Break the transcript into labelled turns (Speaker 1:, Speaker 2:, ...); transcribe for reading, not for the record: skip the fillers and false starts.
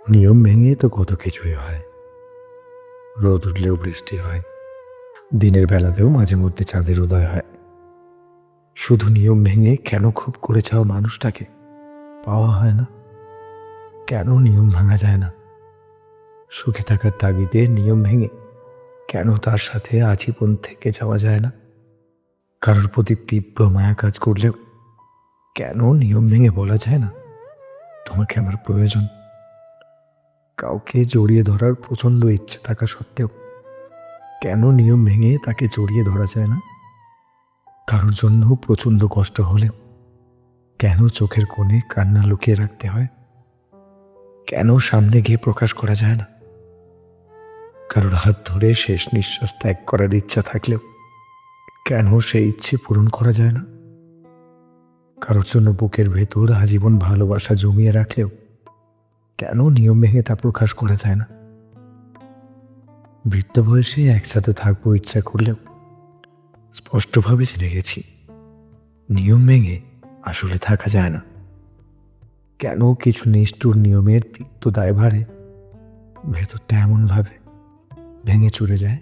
Speaker 1: নিয়ম ভেঙে তো কত কিছুই হয়। রোদ উঠলেও বৃষ্টি হয়, দিনের বেলাতেও মাঝে মধ্যে চাঁদের উদয় হয়। শুধু নিয়ম ভেঙে কেন খুব করে চাওয়া মানুষটাকে পাওয়া হয় না? কেন নিয়ম ভাঙা যায় না? সুখে থাকার তাগিদে নিয়ম ভেঙে কেন তার সাথে আজীবন থেকে যাওয়া যায় না? কারোর প্রতি তীব্র মায়া কাজ করলেও কেন নিয়ম ভেঙে বলা যায় না, তোমাকে আমার প্রয়োজন? কাউকে জড়িয়ে ধরার প্রচণ্ড ইচ্ছে থাকা সত্ত্বেও কেন নিয়ম ভেঙে তাকে জড়িয়ে ধরা যায় না? কারোর জন্য প্রচণ্ড কষ্ট হলেও কেন চোখের কোণে কান্না লুকিয়ে রাখতে হয়? কেন সামনে গিয়ে প্রকাশ করা যায় না? কারোর হাত ধরে শেষ নিঃশ্বাস ত্যাগ করার ইচ্ছা থাকলেও কেন সেই ইচ্ছে পূরণ করা যায় না? কারোর জন্য বুকের ভেতর আজীবন ভালোবাসা জমিয়ে রাখলেও কেন নিয়ম ভেঙে তা প্রকাশ করা যায় না? বৃদ্ধ বয়সে একসাথে থাকবো ইচ্ছা করলেও স্পষ্টভাবে জেনে গেছি নিয়ম ভেঙে আসলে থাকা যায় না। কেন কিছু নিষ্ঠুর নিয়মের তিক্ত দায়ভারে ভেতরটা এমনভাবে ভেঙে চুরে যায়?